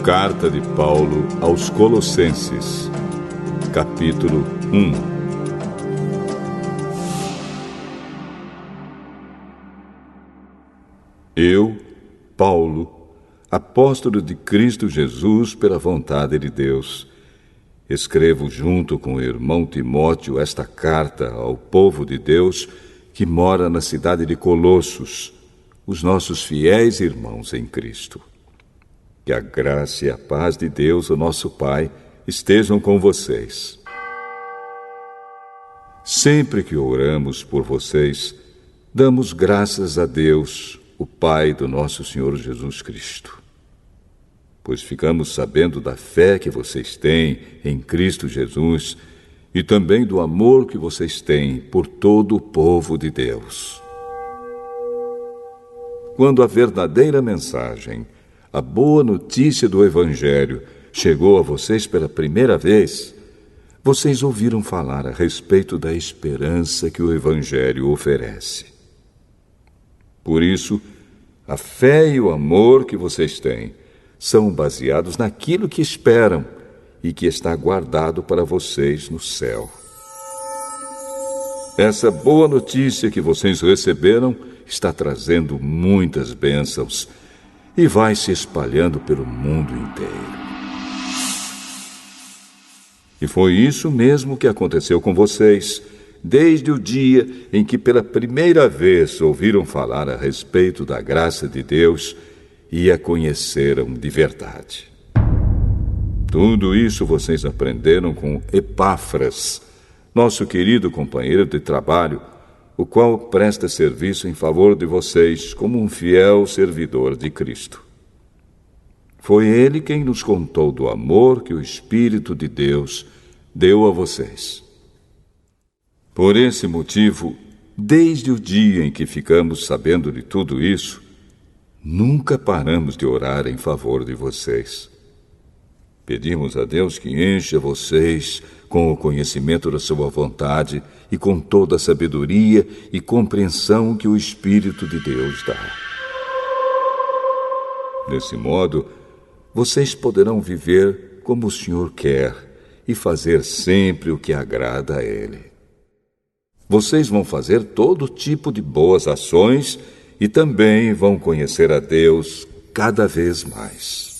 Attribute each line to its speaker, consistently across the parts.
Speaker 1: Carta de Paulo aos Colossenses, capítulo 1. Eu, Paulo, apóstolo de Cristo Jesus pela vontade de Deus, escrevo junto com o irmão Timóteo esta carta ao povo de Deus que mora na cidade de Colossos, os nossos fiéis irmãos em Cristo. Que a graça e a paz de Deus, o nosso Pai, estejam com vocês. Sempre que oramos por vocês, damos graças a Deus, o Pai do nosso Senhor Jesus Cristo. Pois ficamos sabendo da fé que vocês têm em Cristo Jesus e também do amor que vocês têm por todo o povo de Deus. Quando a verdadeira mensagem, a boa notícia do Evangelho, chegou a vocês pela primeira vez, vocês ouviram falar a respeito da esperança que o Evangelho oferece. Por isso, a fé e o amor que vocês têm são baseados naquilo que esperam e que está guardado para vocês no céu. Essa boa notícia que vocês receberam está trazendo muitas bênçãos e vai se espalhando pelo mundo inteiro. E foi isso mesmo que aconteceu com vocês, desde o dia em que pela primeira vez ouviram falar a respeito da graça de Deus e a conheceram de verdade. Tudo isso vocês aprenderam com Epáfras, nosso querido companheiro de trabalho, o qual presta serviço em favor de vocês como um fiel servidor de Cristo. Foi ele quem nos contou do amor que o Espírito de Deus deu a vocês. Por esse motivo, desde o dia em que ficamos sabendo de tudo isso, nunca paramos de orar em favor de vocês. Pedimos a Deus que encha vocês com o conhecimento da sua vontade e com toda a sabedoria e compreensão que o Espírito de Deus dá. Desse modo, vocês poderão viver como o Senhor quer e fazer sempre o que agrada a Ele. Vocês vão fazer todo tipo de boas ações e também vão conhecer a Deus cada vez mais.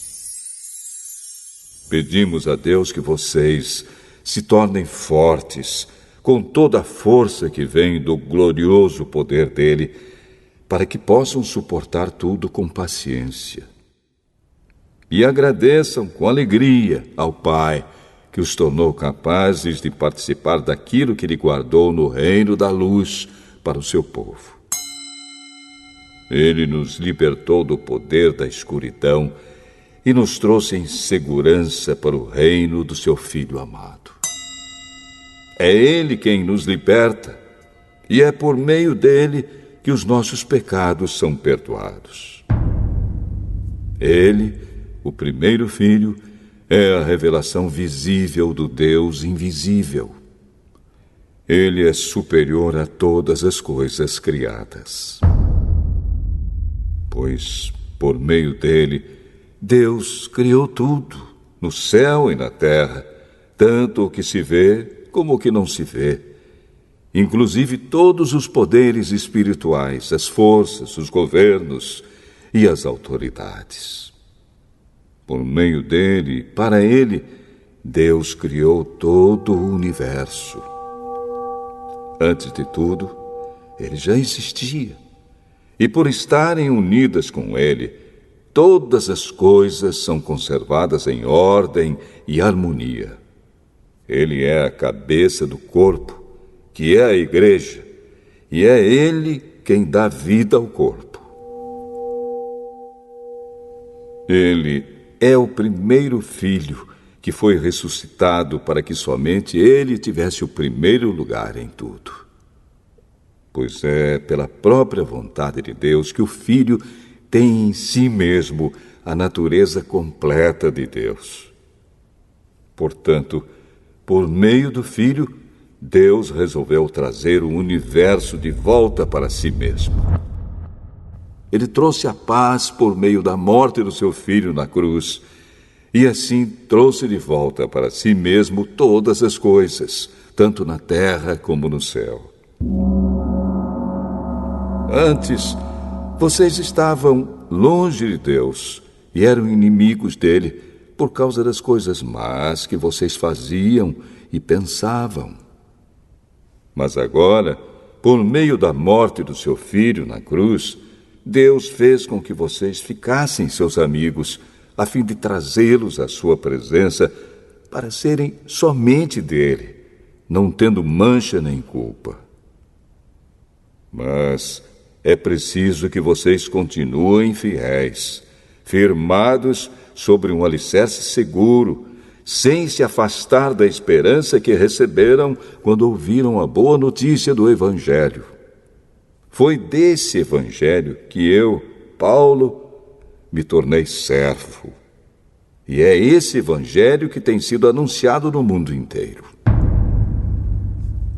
Speaker 1: Pedimos a Deus que vocês se tornem fortes com toda a força que vem do glorioso poder dele, para que possam suportar tudo com paciência. E agradeçam com alegria ao Pai, que os tornou capazes de participar daquilo que Ele guardou no reino da luz para o seu povo. Ele nos libertou do poder da escuridão e nos trouxe em segurança para o reino do seu Filho amado. É Ele quem nos liberta, e é por meio dele que os nossos pecados são perdoados. Ele, o primeiro Filho, é a revelação visível do Deus invisível. Ele é superior a todas as coisas criadas. Pois, por meio dele, Deus criou tudo, no céu e na terra, tanto o que se vê como o que não se vê, inclusive todos os poderes espirituais, as forças, os governos e as autoridades. Por meio dele, para ele, Deus criou todo o universo. Antes de tudo, ele já existia, e por estarem unidas com ele, todas as coisas são conservadas em ordem e harmonia. Ele é a cabeça do corpo, que é a igreja, e é ele quem dá vida ao corpo. Ele é o primeiro filho que foi ressuscitado para que somente ele tivesse o primeiro lugar em tudo. Pois é pela própria vontade de Deus que o Filho tem em si mesmo a natureza completa de Deus. Portanto, por meio do Filho, Deus resolveu trazer o universo de volta para si mesmo. Ele trouxe a paz por meio da morte do seu Filho na cruz, e assim trouxe de volta para si mesmo todas as coisas, tanto na terra como no céu. Antes, vocês estavam longe de Deus e eram inimigos dele por causa das coisas más que vocês faziam e pensavam. Mas agora, por meio da morte do seu Filho na cruz, Deus fez com que vocês ficassem seus amigos, a fim de trazê-los à sua presença para serem somente dele, não tendo mancha nem culpa. Mas é preciso que vocês continuem fiéis, firmados sobre um alicerce seguro, sem se afastar da esperança que receberam quando ouviram a boa notícia do Evangelho. Foi desse Evangelho que eu, Paulo, me tornei servo. E é esse Evangelho que tem sido anunciado no mundo inteiro.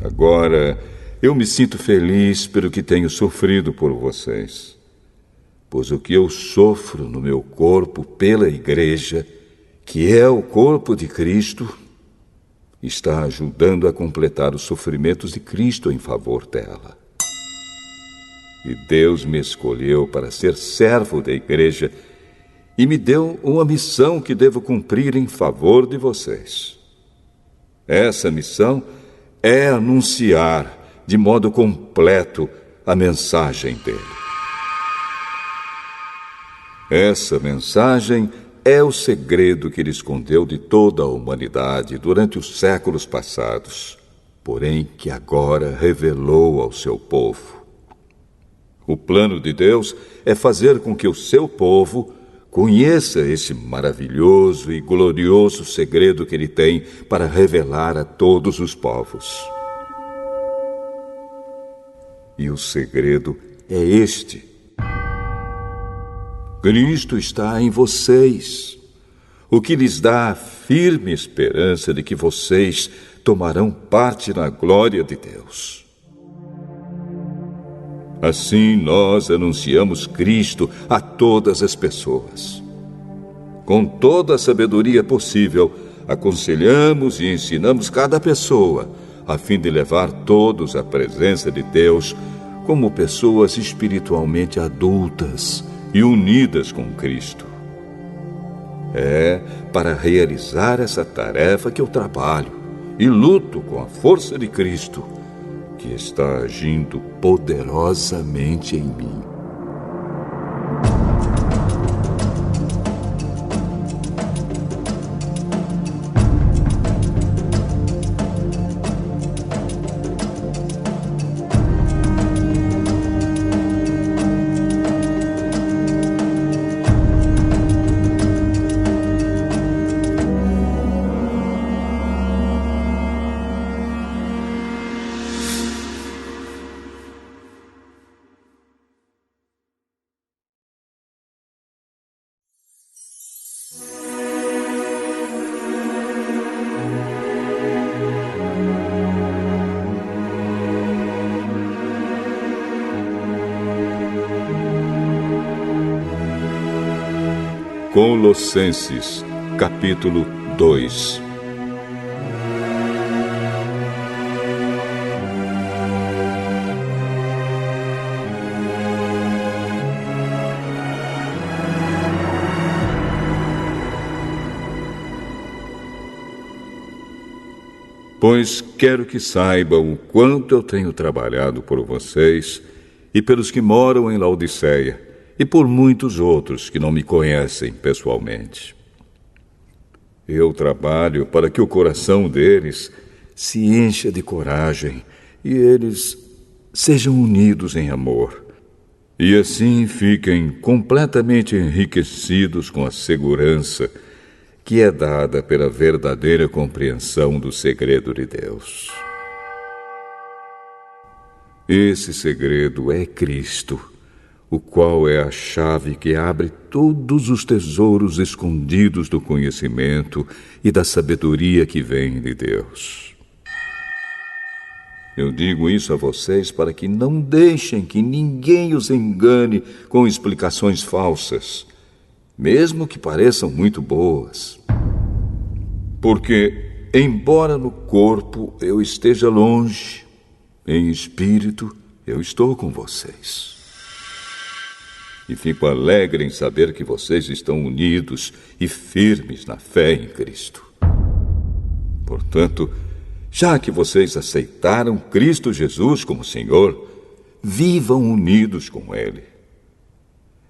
Speaker 1: Agora, eu me sinto feliz pelo que tenho sofrido por vocês, pois o que eu sofro no meu corpo pela Igreja, que é o corpo de Cristo, está ajudando a completar os sofrimentos de Cristo em favor dela. E Deus me escolheu para ser servo da Igreja e me deu uma missão que devo cumprir em favor de vocês. Essa missão é anunciar de modo completo a mensagem dele. Essa mensagem é o segredo que ele escondeu de toda a humanidade durante os séculos passados, porém que agora revelou ao seu povo. O plano de Deus é fazer com que o seu povo conheça esse maravilhoso e glorioso segredo que ele tem para revelar a todos os povos. E o segredo é este: Cristo está em vocês, o que lhes dá a firme esperança de que vocês tomarão parte na glória de Deus. Assim nós anunciamos Cristo a todas as pessoas. Com toda a sabedoria possível, aconselhamos e ensinamos cada pessoa, a fim de levar todos à presença de Deus como pessoas espiritualmente adultas e unidas com Cristo. É para realizar essa tarefa que eu trabalho e luto com a força de Cristo, que está agindo poderosamente em mim. Colossenses, capítulo 2. Pois quero que saibam o quanto eu tenho trabalhado por vocês e pelos que moram em Laodiceia, e por muitos outros que não me conhecem pessoalmente. Eu trabalho para que o coração deles se encha de coragem e eles sejam unidos em amor, e assim fiquem completamente enriquecidos com a segurança que é dada pela verdadeira compreensão do segredo de Deus. Esse segredo é Cristo, o qual é a chave que abre todos os tesouros escondidos do conhecimento e da sabedoria que vem de Deus. Eu digo isso a vocês para que não deixem que ninguém os engane com explicações falsas, mesmo que pareçam muito boas. Porque, embora no corpo eu esteja longe, em espírito eu estou com vocês. E fico alegre em saber que vocês estão unidos e firmes na fé em Cristo. Portanto, já que vocês aceitaram Cristo Jesus como Senhor, vivam unidos com Ele.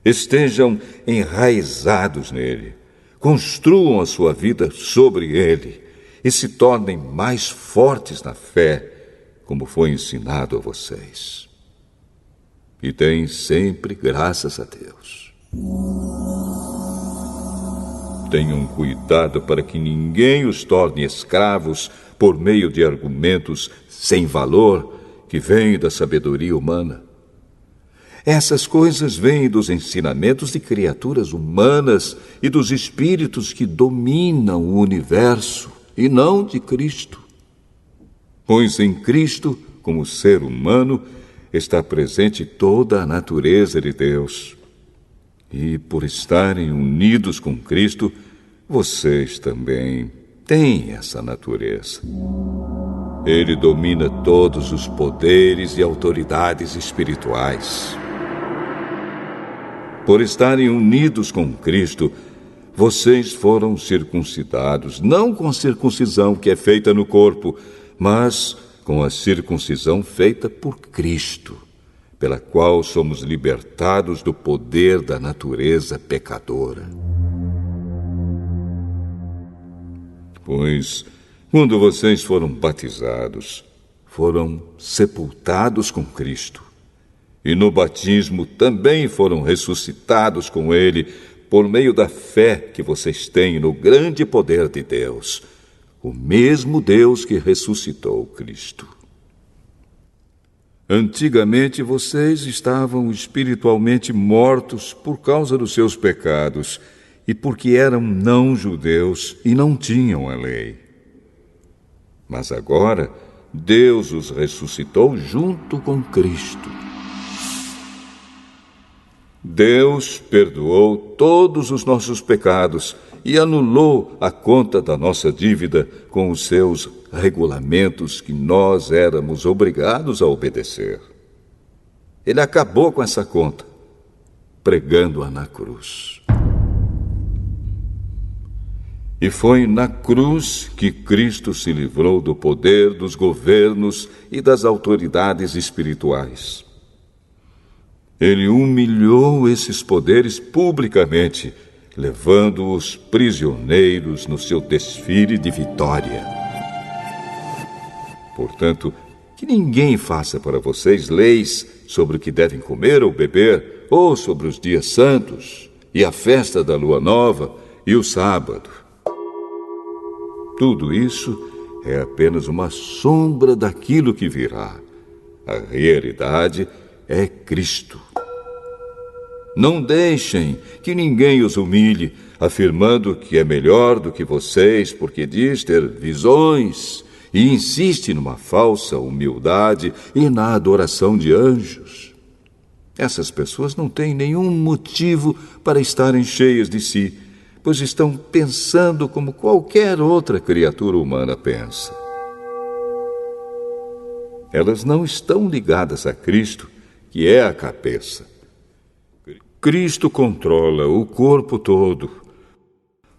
Speaker 1: Estejam enraizados nele, construam a sua vida sobre Ele e se tornem mais fortes na fé, como foi ensinado a vocês. E deem sempre graças a Deus. Tenham cuidado para que ninguém os torne escravos por meio de argumentos sem valor que vêm da sabedoria humana. Essas coisas vêm dos ensinamentos de criaturas humanas e dos espíritos que dominam o universo, e não de Cristo. Pois em Cristo, como ser humano, está presente toda a natureza de Deus. E por estarem unidos com Cristo, vocês também têm essa natureza. Ele domina todos os poderes e autoridades espirituais. Por estarem unidos com Cristo, vocês foram circuncidados, não com a circuncisão que é feita no corpo, mas com a circuncisão feita por Cristo, pela qual somos libertados do poder da natureza pecadora. Pois, quando vocês foram batizados, foram sepultados com Cristo. E no batismo também foram ressuscitados com Ele, por meio da fé que vocês têm no grande poder de Deus, o mesmo Deus que ressuscitou Cristo. Antigamente vocês estavam espiritualmente mortos por causa dos seus pecados e porque eram não-judeus e não tinham a lei. Mas agora Deus os ressuscitou junto com Cristo. Deus perdoou todos os nossos pecados e anulou a conta da nossa dívida com os seus regulamentos que nós éramos obrigados a obedecer. Ele acabou com essa conta, pregando-a na cruz. E foi na cruz que Cristo se livrou do poder dos governos e das autoridades espirituais. Ele humilhou esses poderes publicamente, levando-os prisioneiros no seu desfile de vitória. Portanto, que ninguém faça para vocês leis sobre o que devem comer ou beber, ou sobre os dias santos, e a festa da lua nova, e o sábado. Tudo isso é apenas uma sombra daquilo que virá. A realidade é Cristo. Não deixem que ninguém os humilhe, afirmando que é melhor do que vocês, porque diz ter visões e insiste numa falsa humildade e na adoração de anjos. Essas pessoas não têm nenhum motivo para estarem cheias de si, pois estão pensando como qualquer outra criatura humana pensa. Elas não estão ligadas a Cristo, que é a cabeça. Cristo controla o corpo todo,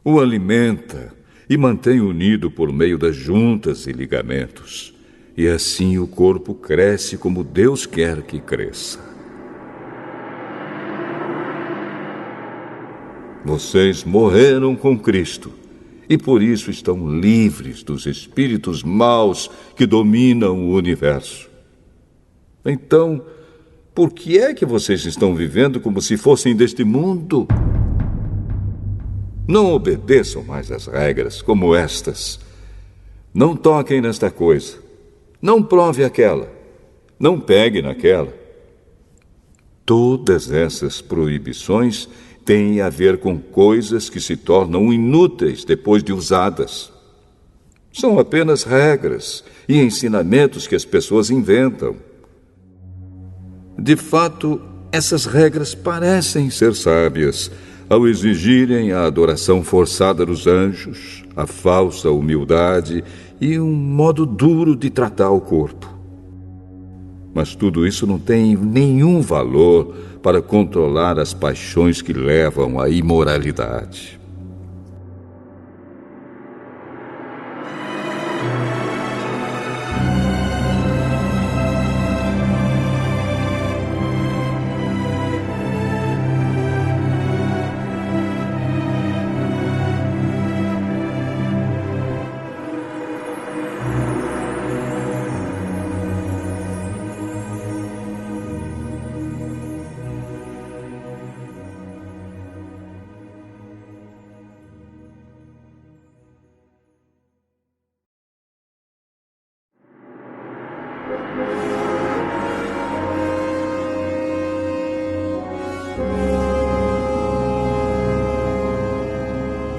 Speaker 1: o alimenta e mantém unido por meio das juntas e ligamentos. E assim o corpo cresce como Deus quer que cresça. Vocês morreram com Cristo e por isso estão livres dos espíritos maus que dominam o universo. Então, por que é que vocês estão vivendo como se fossem deste mundo? Não obedeçam mais às regras como estas. Não toquem nesta coisa. Não prove aquela. Não pegue naquela. Todas essas proibições têm a ver com coisas que se tornam inúteis depois de usadas. São apenas regras e ensinamentos que as pessoas inventam. De fato, essas regras parecem ser sábias ao exigirem a adoração forçada dos anjos, a falsa humildade e um modo duro de tratar o corpo. Mas tudo isso não tem nenhum valor para controlar as paixões que levam à imoralidade.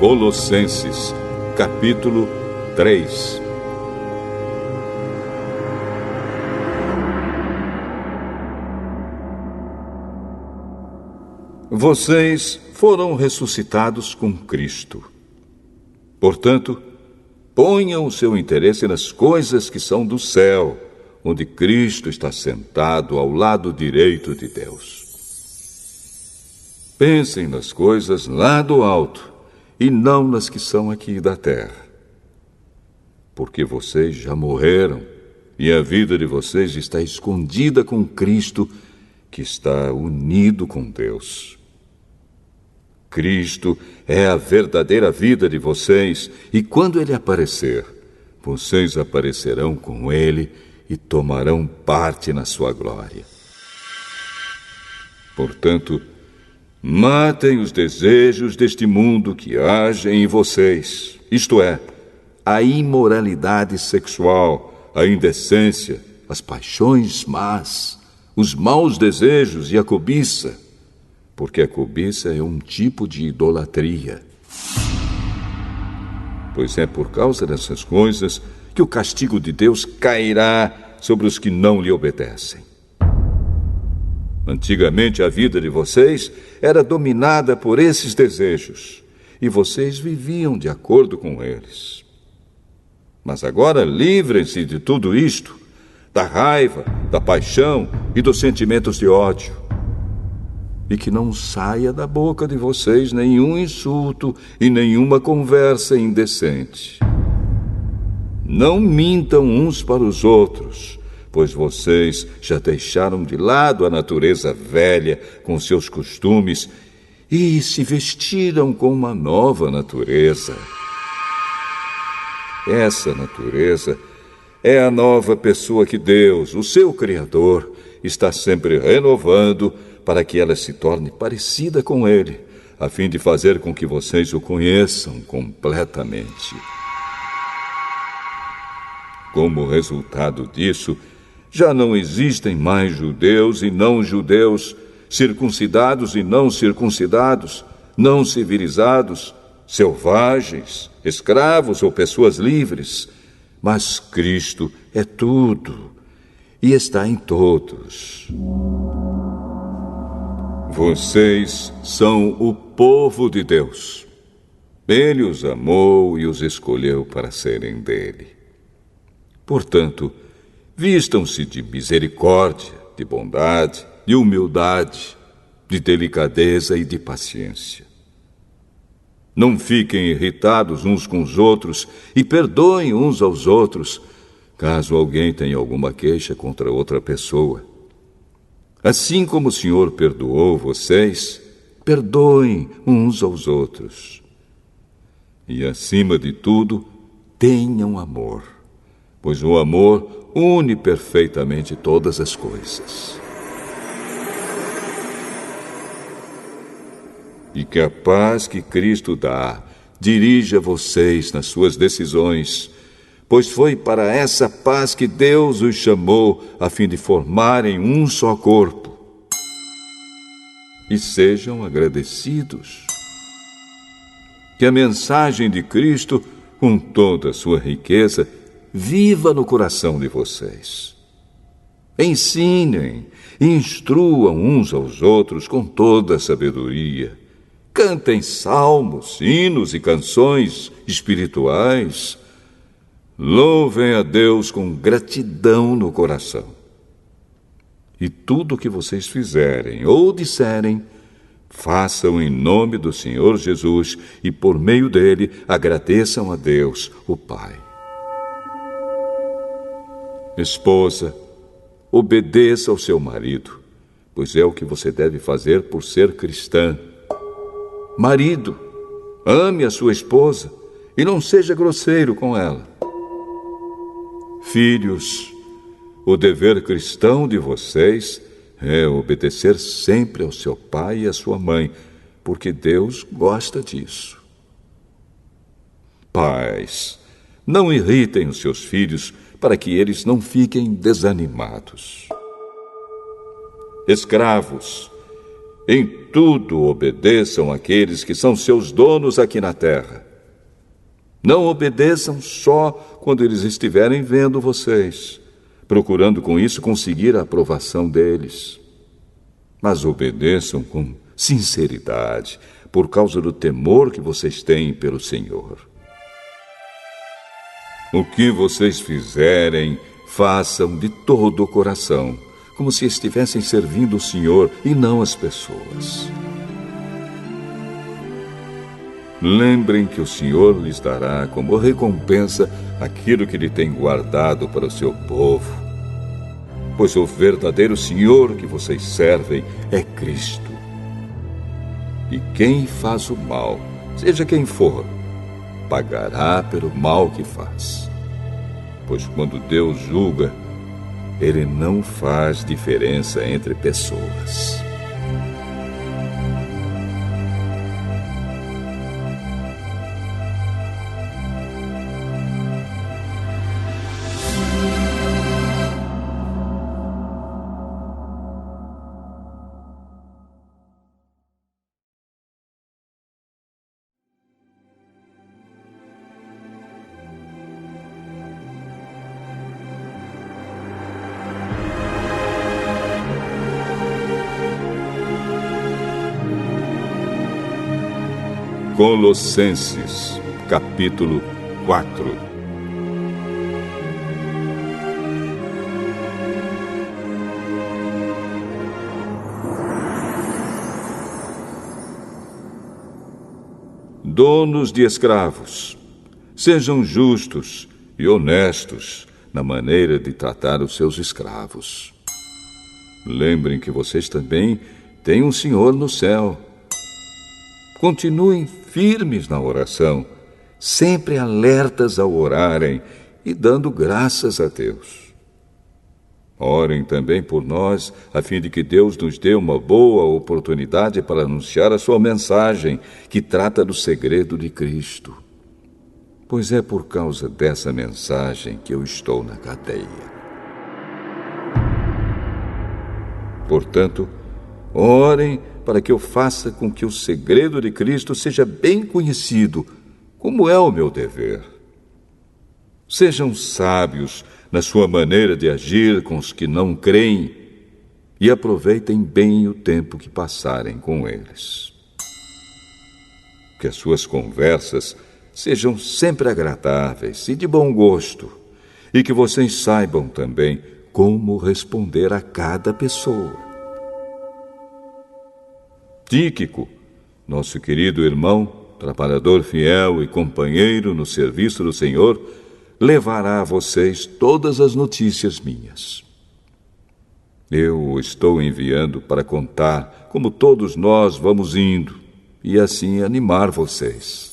Speaker 1: Colossenses, capítulo 3. Vocês foram ressuscitados com Cristo. Portanto, ponham o seu interesse nas coisas que são do céu, onde Cristo está sentado ao lado direito de Deus. Pensem nas coisas lá do alto, e não nas que são aqui da terra. Porque vocês já morreram, e a vida de vocês está escondida com Cristo, que está unido com Deus. Cristo é a verdadeira vida de vocês, e quando Ele aparecer, vocês aparecerão com Ele e tomarão parte na sua glória. Portanto, matem os desejos deste mundo que agem em vocês, isto é, a imoralidade sexual, a indecência, as paixões más, os maus desejos e a cobiça, porque a cobiça é um tipo de idolatria. Pois é por causa dessas coisas que o castigo de Deus cairá sobre os que não lhe obedecem. Antigamente a vida de vocês era dominada por esses desejos, e vocês viviam de acordo com eles. Mas agora livrem-se de tudo isto, da raiva, da paixão e dos sentimentos de ódio. E que não saia da boca de vocês nenhum insulto e nenhuma conversa indecente. Não mintam uns para os outros, pois vocês já deixaram de lado a natureza velha com seus costumes e se vestiram com uma nova natureza. Essa natureza é a nova pessoa que Deus, o seu Criador, está sempre renovando para que ela se torne parecida com Ele, a fim de fazer com que vocês o conheçam completamente. Como resultado disso, já não existem mais judeus e não judeus, circuncidados e não circuncidados, não civilizados, selvagens, escravos ou pessoas livres. Mas Cristo é tudo e está em todos. Vocês são o povo de Deus. Ele os amou e os escolheu para serem dele. Portanto, vistam-se de misericórdia, de bondade, de humildade, de delicadeza e de paciência. Não fiquem irritados uns com os outros e perdoem uns aos outros, caso alguém tenha alguma queixa contra outra pessoa. Assim como o Senhor perdoou vocês, perdoem uns aos outros. E, acima de tudo, tenham amor, pois o amor une perfeitamente todas as coisas. E que a paz que Cristo dá dirija vocês nas suas decisões, pois foi para essa paz que Deus os chamou a fim de formarem um só corpo. e sejam agradecidos. Que a mensagem de Cristo, com toda a sua riqueza, viva no coração de vocês. Ensinem e instruam uns aos outros com toda a sabedoria. Cantem salmos, hinos e canções espirituais. Louvem a Deus com gratidão no coração. E tudo o que vocês fizerem ou disserem, façam em nome do Senhor Jesus e, por meio dele, agradeçam a Deus, o Pai. Esposa, obedeça ao seu marido, pois é o que você deve fazer por ser cristã. Marido, ame a sua esposa e não seja grosseiro com ela. Filhos, o dever cristão de vocês é obedecer sempre ao seu pai e à sua mãe, porque Deus gosta disso. Pais, não irritem os seus filhos para que eles não fiquem desanimados. Escravos, em tudo obedeçam àqueles que são seus donos aqui na terra. Não obedeçam só quando eles estiverem vendo vocês, procurando com isso conseguir a aprovação deles. Mas obedeçam com sinceridade, por causa do temor que vocês têm pelo Senhor. O que vocês fizerem, façam de todo o coração, como se estivessem servindo o Senhor e não as pessoas. Lembrem que o Senhor lhes dará como recompensa aquilo que Ele tem guardado para o seu povo, pois o verdadeiro Senhor que vocês servem é Cristo. E quem faz o mal, seja quem for, pagará pelo mal que faz. Pois quando Deus julga, Ele não faz diferença entre pessoas. Colossenses, capítulo 4. Donos de escravos, sejam justos e honestos na maneira de tratar os seus escravos. Lembrem que vocês também têm um Senhor no céu. Continuem firmes na oração, sempre alertas ao orarem e dando graças a Deus. Orem também por nós, a fim de que Deus nos dê uma boa oportunidade para anunciar a sua mensagem, que trata do segredo de Cristo. Pois é por causa dessa mensagem que eu estou na cadeia. Portanto, orem para que eu faça com que o segredo de Cristo seja bem conhecido, como é o meu dever. Sejam sábios na sua maneira de agir com os que não creem e aproveitem bem o tempo que passarem com eles. Que as suas conversas sejam sempre agradáveis e de bom gosto, e que vocês saibam também como responder a cada pessoa. Tíquico, nosso querido irmão, trabalhador fiel e companheiro no serviço do Senhor, levará a vocês todas as notícias minhas. Eu o estou enviando para contar como todos nós vamos indo e assim animar vocês.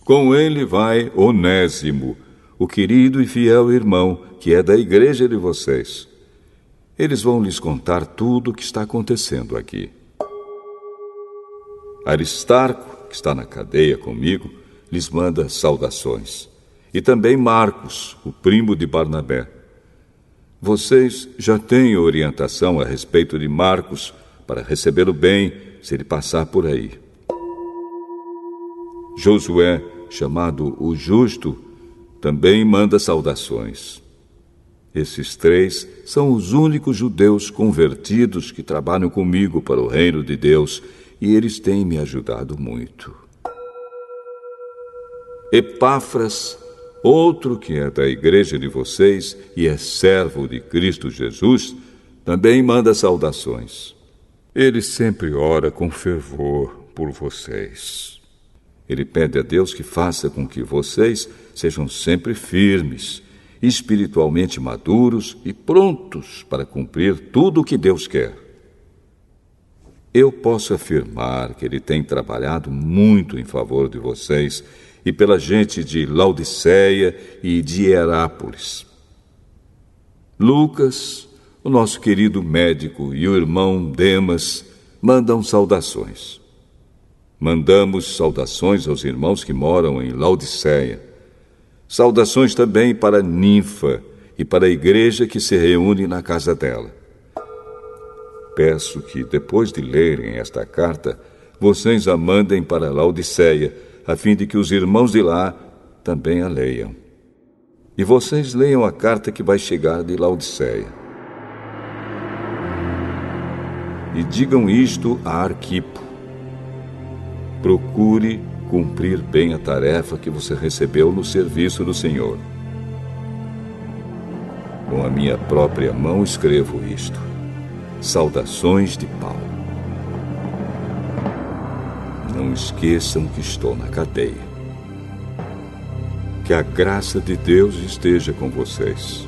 Speaker 1: Com ele vai Onésimo, o querido e fiel irmão que é da igreja de vocês. Eles vão lhes contar tudo o que está acontecendo aqui. Aristarco, que está na cadeia comigo, lhes manda saudações. E também Marcos, o primo de Barnabé. Vocês já têm orientação a respeito de Marcos para recebê-lo bem se ele passar por aí. Josué, chamado o Justo, também manda saudações. Esses 3 são os únicos judeus convertidos que trabalham comigo para o reino de Deus e eles têm me ajudado muito. Epáfras, outro que é da igreja de vocês e é servo de Cristo Jesus, também manda saudações. Ele sempre ora com fervor por vocês. Ele pede a Deus que faça com que vocês sejam sempre firmes, espiritualmente maduros e prontos para cumprir tudo o que Deus quer. Eu posso afirmar que ele tem trabalhado muito em favor de vocês e pela gente de Laodiceia e de Hierápolis. Lucas, o nosso querido médico, e o irmão Demas mandam saudações. Mandamos saudações aos irmãos que moram em Laodiceia. Saudações também para Ninfa e para a igreja que se reúne na casa dela. Peço que, depois de lerem esta carta, vocês a mandem para Laodiceia, a fim de que os irmãos de lá também a leiam. E vocês leiam a carta que vai chegar de Laodiceia. E digam isto a Arquipo. Procure cumprir bem a tarefa que você recebeu no serviço do Senhor. Com a minha própria mão escrevo isto. Saudações de Paulo. Não esqueçam que estou na cadeia. Que a graça de Deus esteja com vocês.